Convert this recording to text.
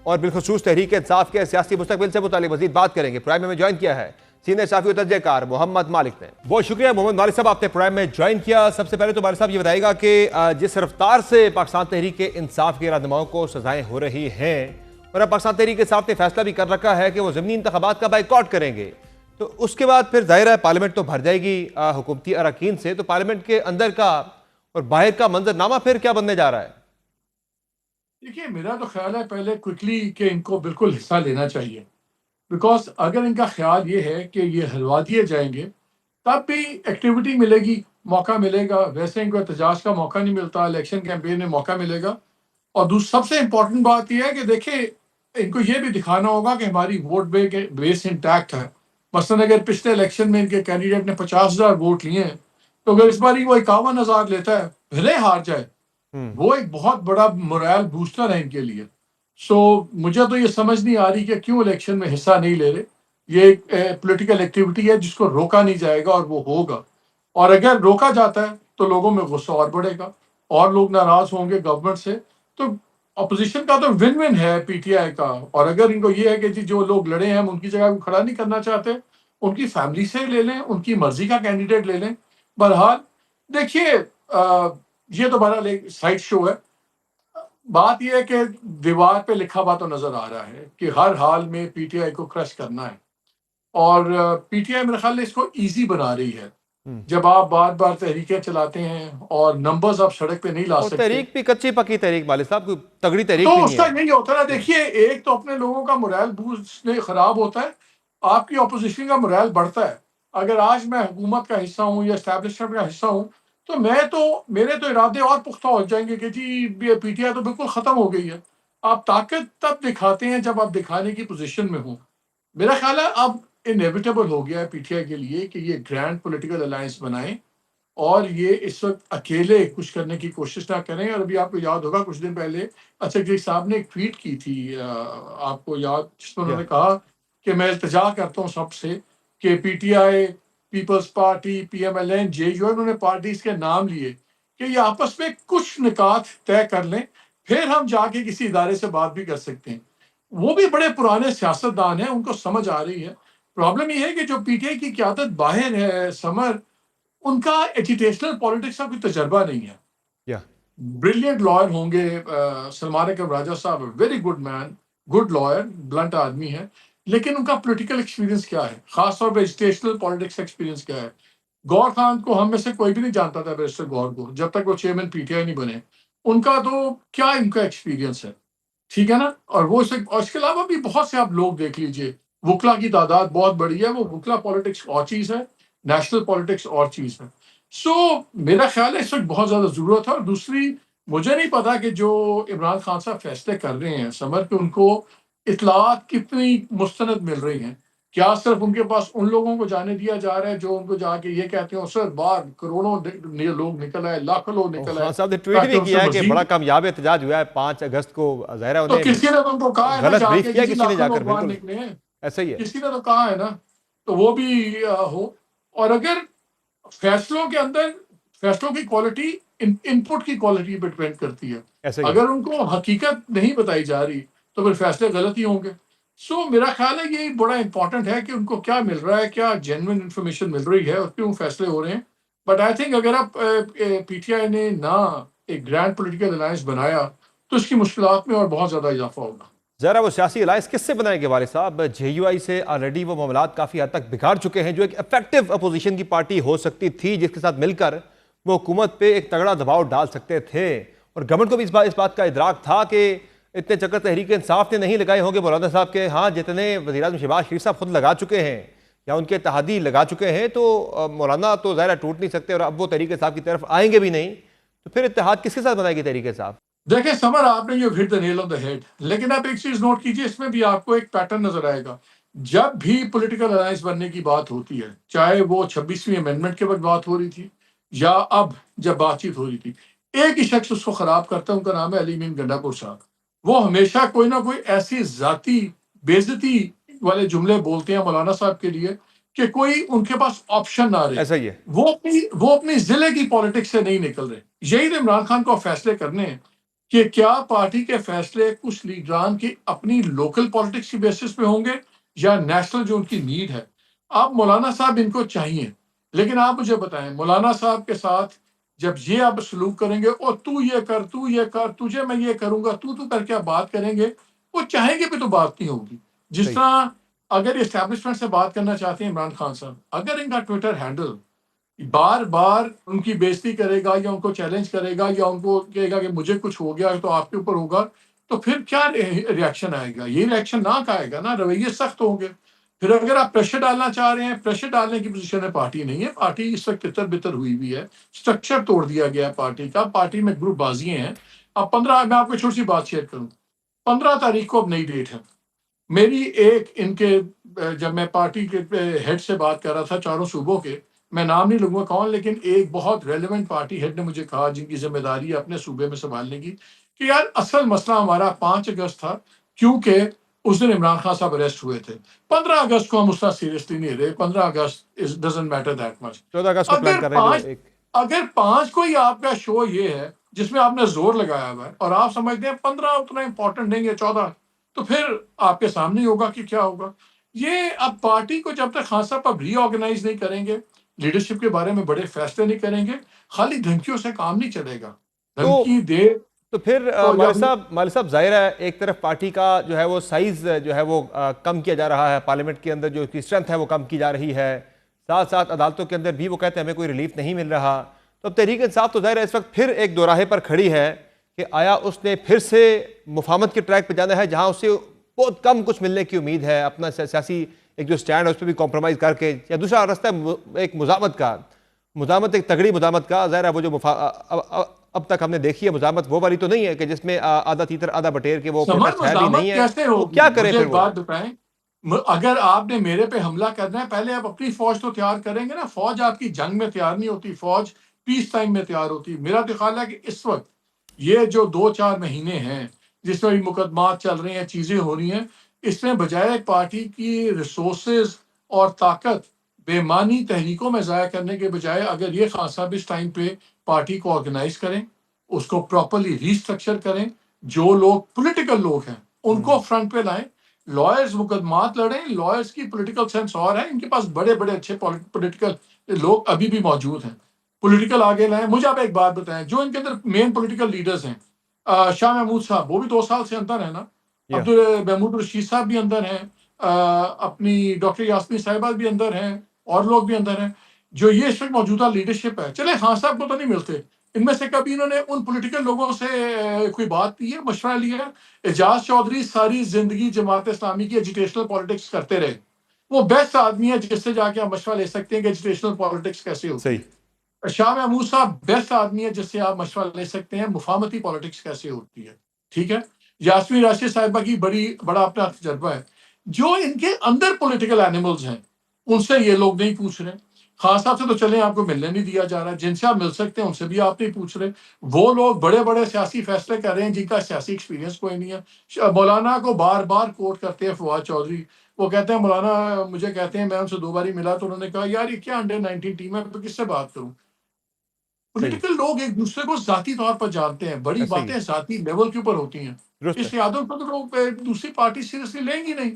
اور بالخصوص تحریک انصاف کے سیاسی مستقبل سے متعلق مزید بات کریں گے۔ پرائم میں جوائن کیا ہے سینئر صحافی و تجزیہ کار محمد مالک نے۔ بہت شکریہ محمد مالک صاحب، آپ نے پرائم میں جوائن کیا۔ سب سے پہلے تو مالک صاحب یہ بتائے گا کہ جس رفتار سے پاکستان تحریک انصاف کے رہنماؤں کو سزائیں ہو رہی ہیں، اور اب پاکستان تحریک انصاف نے فیصلہ بھی کر رکھا ہے کہ وہ ضمنی انتخابات کا بائیکاٹ کریں گے، تو اس کے بعد پھر ظاہر ہے پارلیمنٹ تو بھر جائے گی حکومتی اراکین سے، تو پارلیمنٹ کے اندر کا اور باہر کا منظرنامہ پھر کیا بننے جا رہا ہے؟ دیکھیے، میرا تو خیال ہے پہلے کوئکلی کہ ان کو بالکل حصہ لینا چاہیے، بیکاز اگر ان کا خیال یہ ہے کہ یہ ہلوا دیے جائیں گے تب بھی ایکٹیویٹی ملے گی، موقع ملے گا۔ ویسے ان کو احتجاج کا موقع نہیں ملتا، الیکشن کیمپین میں موقع ملے گا۔ اور سب سے امپورٹنٹ بات یہ ہے کہ دیکھیں، ان کو یہ بھی دکھانا ہوگا کہ ہماری ووٹ بیس انٹیکٹ ہے۔ مثلاً اگر پچھلے الیکشن میں ان کے کینڈیڈیٹ نے 50,000 ووٹ لیے ہیں، تو اگر اس بار وہ 51,000 لیتا ہے، بھلے ہار جائے، وہ ایک بہت بڑا مورائل بوسٹر ہے ان کے لیے۔ سو مجھے تو یہ سمجھ نہیں آ رہی کہ کیوں الیکشن میں حصہ نہیں لے رہے۔ یہ ایک پولیٹیکل ایکٹیویٹی ہے جس کو روکا نہیں جائے گا، اور وہ ہوگا۔ اور اگر روکا جاتا ہے تو لوگوں میں غصہ اور بڑھے گا، اور لوگ ناراض ہوں گے گورنمنٹ سے۔ تو اپوزیشن کا تو ون ون ہے پی ٹی آئی کا۔ اور اگر ان کو یہ ہے کہ جی جو لوگ لڑے ہیں ہم ان کی جگہ کو کھڑا نہیں کرنا چاہتے، ان کی فیملی سے لے لیں، ان کی مرضی کا کینڈیڈیٹ لے لیں۔ بہرحال دیکھیے، یہ تو بہرحال ایک سائڈ شو ہے۔ بات یہ ہے کہ دیوار پہ لکھا ہوا تو نظر آ رہا ہے کہ ہر حال میں پی ٹی آئی کو کرش کرنا ہے، اور پی ٹی آئی میرے خیال میں اس کو ایزی بنا رہی ہے۔ جب آپ بار بار تحریکیں چلاتے ہیں اور نمبرز آپ سڑک پہ نہیں لا اور سکتے، تحریک بھی کچی پکی تحریک مالک صاحب، کوئی تگڑی تو تحریک بھی اس نہیں کا ہے۔ یہی ہوتا ہے نا۔ دیکھیے، ایک تو اپنے لوگوں کا morale بوسٹ خراب ہوتا ہے، آپ کی اپوزیشن کا morale بڑھتا ہے۔ اگر آج میں حکومت کا حصہ ہوں یا اسٹیبلشمنٹ کا حصہ ہوں، تو میرے تو ارادے اور پختہ ہو جائیں گے کہ جی پی ٹی آئی تو بالکل ختم ہو گئی ہے۔ آپ طاقت تب دکھاتے ہیں جب آپ دکھانے کی پوزیشن میں ہوں۔ میرا خیال ہے اب انیویٹیبل ہو گیا ہے پی ٹی آئی کے لیے کہ یہ گرینڈ پولیٹیکل الائنس بنائیں، اور یہ اس وقت اکیلے کچھ کرنے کی کوشش نہ کریں۔ اور ابھی آپ کو یاد ہوگا کچھ دن پہلے اچھا صاحب نے ایک ٹویٹ کی تھی، آپ کو یاد، جس میں انہوں نے کہا کہ میں التجا کرتا ہوں سب سے کہ P T I, peoples party, P M L N, J U, انہوں نے پارٹیز کے نام لیے کہ یہ آپس میں کچھ نکات طے کر لیں، پھر ہم جا کے کسی ادارے سے بات بھی کر سکتے ہیں۔ وہ بھی بڑے پرانے سیاستدان ہیں، ان کو سمجھ آ رہی ہے۔ پرابلم یہ ہے کہ جو پی ٹی آئی کی قیادت باہر ہے، سمر، ان کا ایجوٹیشنل پالیٹکس کا کوئی تجربہ نہیں ہے۔ بریلینٹ لائر ہوں گے، سلمان اکرم راجہ صاحب، ویری گڈ مین، گڈ لائر، بلنٹ آدمی ہے، لیکن ان کا پولیٹیکل ایکسپیرینس کیا ہے، خاص طور پہ ایجوٹیشنل پالیٹکس ایکسپیرینس کیا ہے؟ گور خان کو ہم میں سے کوئی بھی نہیں جانتا تھا، بیرسٹر گور کو، جب تک وہ چیئرمین پی ٹی آئی نہیں بنے۔ ان کا تو کیا ان کا ایکسپیرینس ہے، ٹھیک ہے نا؟ اور وہ اس کے علاوہ بھی بہت سے آپ لوگ دیکھ لیجئے، وکلا کی تعداد بہت بڑی ہے۔ وہ وکلا پالیٹکس اور چیز ہے، نیشنل پالیٹکس اور چیز ہے۔ سو میرا خیال ہے اس وقت بہت زیادہ ضرورت ہے۔ اور دوسری، مجھے نہیں پتا کہ جو عمران خان صاحب فیصلے کر رہے ہیں سمر کے، ان کو اطلاعات کتنی مستند مل رہی ہیں؟ کیا صرف ان کے پاس ان لوگوں کو جانے دیا جا رہا ہے جو ان کو جا کے یہ کہتے ہیں سر باہر کروڑوں لوگ نکل آئے، لاکھوں لوگ نکل آئے، خان صاحب نے ٹویٹ تاکہ بھی ان سے کیا ہے کہ بڑا مزید؟ کامیاب احتجاج ہوا ہے 5 اگست کو، ظاہر ہے تو انہیں کسی نے تو ان کو کہا ہے نا غلط جا بریف کے کیا کسی کسی نے لاکھوں جا لوگ کر، باہر بالکل نکلے ہیں، ایسا ہی ہے۔ کسی نے تو کہا ہے نا، تو وہ بھی ہو۔ اور اگر فیصلوں کے اندر، فیصلوں کی کوالٹی ان پٹ کی کوالٹی پہ ڈپینڈ کرتی ہے۔ ایسا ہی ہے۔ اگر ان کو حقیقت نہیں بتائی جا رہی تو پھر فیصلے غلط ہی ہوں گے۔ سو میرا خیال ہے یہ بڑا امپورٹنٹ ہے کہ ان کو کیا مل رہا ہے، کیا جینوئن انفارمیشن مل رہی ہے، اور کیوں فیصلے ہو رہے ہیں۔ بٹ آئی تھنک اگر آپ پی ٹی آئی نے نہ ایک گرینڈ پولیٹیکل الائنس بنایا تو اس کی مشکلات میں اور بہت زیادہ اضافہ ہوگا۔ ذرا وہ سیاسی الائنس کس سے بنائیں گے والد صاحب؟ جے یو آئی سے آلریڈی وہ معاملات کافی حد تک بگاڑ چکے ہیں، جو ایک افیکٹو اپوزیشن کی پارٹی ہو سکتی تھی، جس کے ساتھ مل کر وہ حکومت پہ ایک تگڑا دباؤ ڈال سکتے تھے۔ اور گورنمنٹ کو بھی اس بات کا ادراک تھا کہ اتنے چکر تحریک انصاف نے نہیں لگائے ہوں گے مولانا صاحب کے، ہاں جتنے وزیراعظم شہباز شریف صاحب خود لگا چکے ہیں یا ان کے اتحادی لگا چکے ہیں، تو مولانا تو ظاہر ٹوٹ نہیں سکتے، اور اب وہ تحریک انصاف کی طرف آئیں گے بھی نہیں، تو پھر اتحاد کس کے ساتھ بنائے گی تحریک انصاف؟ دیکھیں سمر، آپ نے یہ ہٹ دا نیل آن دا ہیڈ، لیکن آپ ایک چیز نوٹ کیجئے، اس میں بھی آپ کو ایک پیٹرن نظر آئے گا۔ جب بھی پولیٹیکل الائنس بننے کی بات ہوتی ہے، چاہے وہ 26ویں امینڈمنٹ کے وقت بات ہو رہی تھی یا اب جب بات چیت ہو رہی تھی، ایک ہی شخص اس کو خراب کرتا ہے، ان کا نام ہے علی امین گنڈا پور صاحب۔ وہ ہمیشہ کوئی نہ کوئی ایسی ذاتی بےعزتی والے جملے بولتے ہیں مولانا صاحب کے لیے کہ کوئی ان کے پاس آپشن نہ رہے۔ ایسا ہی ہے۔ وہ اپنی ضلع کی پالیٹکس سے نہیں نکل رہے۔ یہی تو عمران خان کو فیصلے کرنے ہیں کہ کیا پارٹی کے فیصلے کچھ لیڈران کی اپنی لوکل پالیٹکس کی بیسس پہ ہوں گے یا نیشنل جو ان کی نیڈ ہے. آپ مولانا صاحب ان کو چاہیے، لیکن آپ مجھے بتائیں مولانا صاحب کے ساتھ جب یہ آپ سلوک کریں گے اور تو یہ کر تجھے میں یہ کروں گا تو کر کے آپ بات کریں گے، وہ چاہیں گے بھی تو بات نہیں ہوگی. جس صحیح. طرح اگر اسٹیبلشمنٹ سے بات کرنا چاہتے ہیں عمران خان صاحب، اگر ان کا ٹویٹر ہینڈل بار بار ان کی بےزتی کرے گا یا ان کو چیلنج کرے گا یا ان کو کہے گا کہ مجھے کچھ ہو گیا تو آپ کے اوپر ہوگا، تو پھر کیا ریاکشن آئے گا؟ یہ ریاکشن نہ آئے گا نا، رویے سخت ہوں گے. پھر اگر آپ پریشر ڈالنا چاہ رہے ہیں، پریشر ڈالنے کی پوزیشن میں پارٹی نہیں ہے. پارٹی اس وقت تتر بتر ہوئی ہوئی ہے، اسٹرکچر توڑ دیا گیا ہے پارٹی کا. پارٹی میں گروپ بازیاں ہیں. اب 15 میں آپ کو چھوٹی سی بات شیئر کروں. 15 تاریخ کو اب نئی ڈیٹ ہے میری. ایک ان کے جب میں پارٹی کے ہیڈ سے بات کر رہا تھا چاروں صوبوں کے، میں نام نہیں لوں گا کون، لیکن ایک بہت ریلیونٹ پارٹی ہیڈ نے مجھے کہا جن کی ذمہ داری ہے اپنے صوبے میں سنبھالنے کی، کہ یار اصل مسئلہ ہمارا 5 اگست تھا، کیونکہ اس دن عمران خان صاحب اریسٹ ہوئے تھے. 15 اگست کو ہم اس طرح سیریسلی نہیں رہے. 15 اگست ڈزنٹ میٹر دیٹ مچ. 14 اگست کو پلان اگر کر رہے ہیں جو پانچ ایک. اگر 5 کو ہی آپ کا شو یہ ہے جس میں آپ نے زور لگایا ہوا ہے اور آپ سمجھتے ہیں 15 اتنا امپورٹنٹ نہیں ہے 14، تو پھر آپ کے سامنے ہی ہوگا کہ کیا ہوگا. یہ اب پارٹی کو جب تک خان صاحب اب ری آرگنائز نہیں کریں گے، لیڈرشپ کے بارے میں بڑے فیصلے نہیں کریں گے، خالی دھمکیوں سے کام نہیں چلے گا. تو دھمکی دے تو پھر تو جب مالک صاحب ظاہر ہے ایک طرف پارٹی کا جو ہے وہ سائز جو ہے وہ کم کیا جا رہا ہے، پارلیمنٹ کے اندر جو اس کی اسٹرینتھ ہے وہ کم کی جا رہی ہے، ساتھ ساتھ عدالتوں کے اندر بھی وہ کہتے ہیں ہمیں کوئی ریلیف نہیں مل رہا. تو اب تحریک انصاف تو ظاہر ہے اس وقت پھر ایک دوراہے پر کھڑی ہے کہ آیا اس نے پھر سے مفاہمت کے ٹریک پہ جانا ہے جہاں اسے بہت کم کچھ ملنے کی امید ہے، اپنا سیاسی ایک جو سٹینڈ ہے اس پہ بھی کمپرومائز کر کے، یا دوسرا راستہ ہے ایک مزاحمت کا، مزاحمت ایک تگڑی مزاحمت کا. ظاہر ہے وہ جو اب تک ہم نے دیکھی ہے مزاحمت وہ والی تو نہیں ہے کہ جس میں آدھا تیتر آدھا بٹیر کے وہ سمر پروٹیسٹ ہے بھی نہیں مزاحمت ہے، کیسے تو ہوگی؟ کیا کرے مجھے پھر ایک وہ. بات بتائیں. اگر آپ نے میرے پہ حملہ کرنا ہے، پہلے آپ اپنی فوج تو تیار کریں گے نا. فوج آپ کی جنگ میں تیار نہیں ہوتی، فوج پیس ٹائم میں تیار ہوتی. میرا تو خیال ہے کہ اس وقت یہ جو 2-4 مہینے ہیں جس میں مقدمات چل رہے ہیں، چیزیں ہو رہی ہیں، اس میں بجائے پارٹی کی ریسورسز اور طاقت بے معنی تحریکوں میں ضائع کرنے کے بجائے اگر یہ خان صاحب اس ٹائم پہ پارٹی کو آرگنائز کریں، اس کو پراپرلی ریسٹرکچر کریں، جو لوگ پولیٹیکل لوگ ہیں ان کو فرنٹ پہ لائیں، لائرز مقدمات لڑیں. لائرز کی پولیٹیکل سینس اور ہے، ان کے پاس بڑے بڑے اچھے پولیٹیکل لوگ ابھی بھی موجود ہیں، پولیٹیکل آگے لائیں. مجھے آپ ایک بات بتائیں، جو ان کے اندر مین پولیٹیکل لیڈرز ہیں، شاہ محمود صاحب وہ بھی 2 سال سے اندر ہیں نا، یا عبد محمود رشید صاحب بھی اندر ہیں، اپنی ڈاکٹر یاسمین صاحبہ بھی اندر ہیں، اور لوگ بھی اندر ہیں. جو یہ اس وقت موجودہ لیڈرشپ ہے، چلے خان صاحب کو تو نہیں ملتے، ان میں سے کبھی انہوں نے ان پولیٹیکل لوگوں سے کوئی بات کی ہے، مشورہ لیا ہے؟ اعجاز چودھری ساری زندگی جماعت اسلامی کی ایجوکیشنل پالیٹکس کرتے رہے، وہ بیسٹ آدمی ہے جس سے جا کے آپ مشورہ لے سکتے ہیں کہ ایجوکیشنل پالیٹکس کیسے ہوتی صحیح. ہے. شاہ محمود صاحب بیسٹ آدمی ہے جس سے آپ مشورہ لے سکتے ہیں مفاہمتی پالیٹکس کیسے ہوتی ہے. ٹھیک ہے. یاسمین راشد صاحبہ کی بڑا اپنا تجربہ ہے. جو ان کے اندر پولیٹیکل اینیملز ہیں ان سے یہ لوگ نہیں پوچھ رہے. خان صاحب سے تو چلیں آپ کو ملنے نہیں دیا جا رہا، جن سے آپ مل سکتے ہیں ان سے بھی آپ نہیں پوچھ رہے. وہ لوگ بڑے بڑے سیاسی فیصلے کر رہے ہیں جن کا سیاسی ایکسپیرینس کوئی نہیں ہے. مولانا کو بار بار کوٹ کرتے ہیں فواد چودھری، وہ کہتے ہیں مولانا مجھے کہتے ہیں، میں ان سے 2 باری ملا تو انہوں نے کہا یار یہ کیا انڈر 19 ٹیم ہے، تو کس سے بات کروں. صحیح. پولیٹیکل لوگ ایک دوسرے کو ذاتی طور پر جانتے ہیں، بڑی ایسے ہی باتیں ذاتی لیول کے اوپر ہوتی ہیں. درست ہے. اس لیادوں کو تو لوگ دوسری پارٹی سیریسلی لیں گی نہیں.